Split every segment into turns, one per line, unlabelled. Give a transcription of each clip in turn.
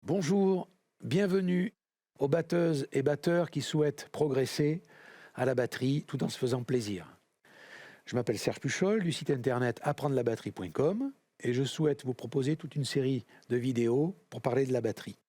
Bonjour, bienvenue aux batteuses et batteurs qui souhaitent progresser à la batterie tout en se faisant plaisir. Je m'appelle Serge Puchol du site internet apprendre-la-batterie.com et je souhaite vous proposer toute une série de vidéos pour parler de la batterie.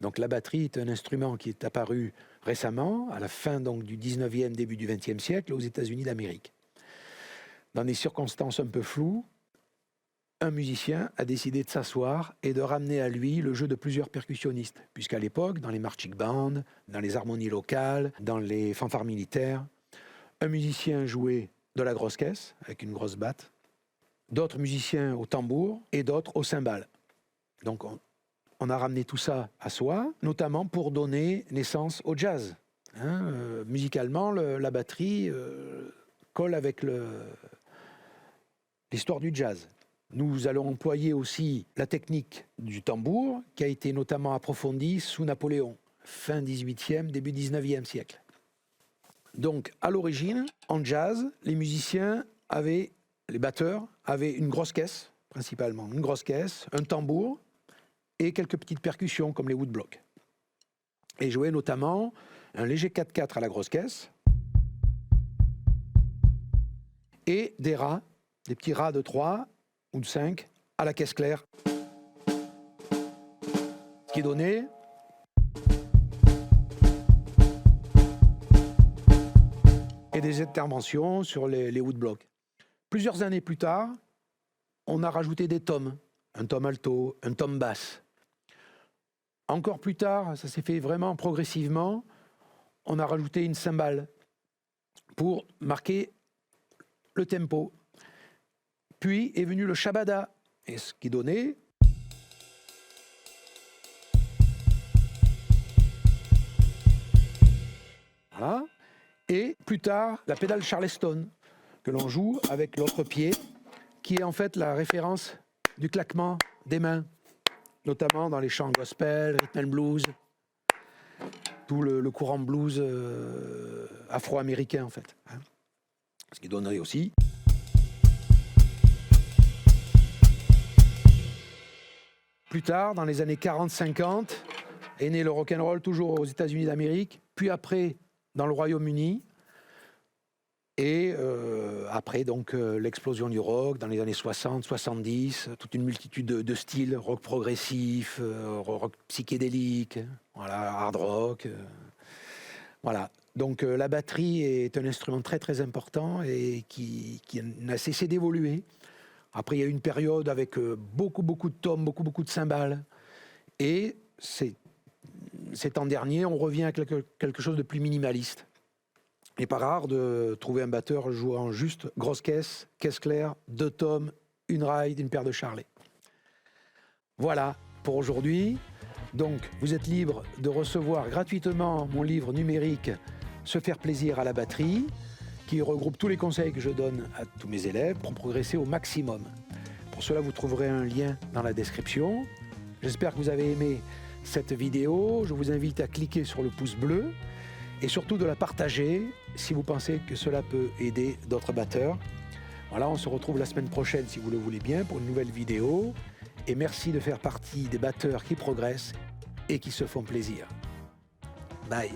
Donc la batterie est un instrument qui est apparu récemment, à la fin donc, du 19e, début du 20e siècle, aux États-Unis d'Amérique. Dans des circonstances un peu floues, un musicien a décidé de s'asseoir et de ramener à lui le jeu de plusieurs percussionnistes, puisqu'à l'époque, dans les marching bands, dans les harmonies locales, dans les fanfares militaires, un musicien jouait de la grosse caisse, avec une grosse batte, d'autres musiciens au tambour et d'autres au cymbale. Donc on a ramené tout ça à soi, notamment pour donner naissance au jazz. Musicalement, la batterie colle avec l'histoire du jazz. Nous allons employer aussi la technique du tambour, qui a été notamment approfondie sous Napoléon, fin 18e, début 19e siècle. Donc, à l'origine, en jazz, les batteurs avaient une grosse caisse, principalement, une grosse caisse, un tambour, et quelques petites percussions comme les woodblocks. Et jouaient notamment un léger 4/4 à la grosse caisse et des petits rats de 3 ou de 5 à la caisse claire. Ce qui donnait et des interventions sur les woodblocks. Plusieurs années plus tard, on a rajouté des tomes, un tome alto, un tome basse. Encore plus tard, ça s'est fait vraiment progressivement, on a rajouté une cymbale pour marquer le tempo. Puis est venu le shabada, et ce qui donnait voilà. Et plus tard, la pédale Charleston, que l'on joue avec l'autre pied, qui est en fait la référence du claquement des mains, notamment dans les chants gospel, rhythm and blues, tout le courant blues afro-américain en fait. Ce qui donnerait aussi plus tard, dans les années 40-50, est né le rock'n'roll toujours aux États-Unis d'Amérique, puis après dans le Royaume-Uni, et après donc l'explosion du rock dans les années 60-70, toute une multitude de styles, rock progressif, rock psychédélique, voilà, hard rock, voilà. Donc la batterie est un instrument très très important et qui n'a cessé d'évoluer. Après il y a eu une période avec beaucoup de tomes, beaucoup de cymbales, et ces temps derniers on revient à quelque chose de plus minimaliste. Il n'est pas rare de trouver un batteur jouant juste grosse caisse, caisse claire, 2 tomes, une ride, une paire de charlets. Voilà pour aujourd'hui. Donc, vous êtes libre de recevoir gratuitement mon livre numérique « Se faire plaisir à la batterie » qui regroupe tous les conseils que je donne à tous mes élèves pour progresser au maximum. Pour cela, vous trouverez un lien dans la description. J'espère que vous avez aimé cette vidéo. Je vous invite à cliquer sur le pouce bleu et surtout de la partager si vous pensez que cela peut aider d'autres batteurs. Voilà, on se retrouve la semaine prochaine si vous le voulez bien pour une nouvelle vidéo. Et merci de faire partie des batteurs qui progressent et qui se font plaisir. Bye.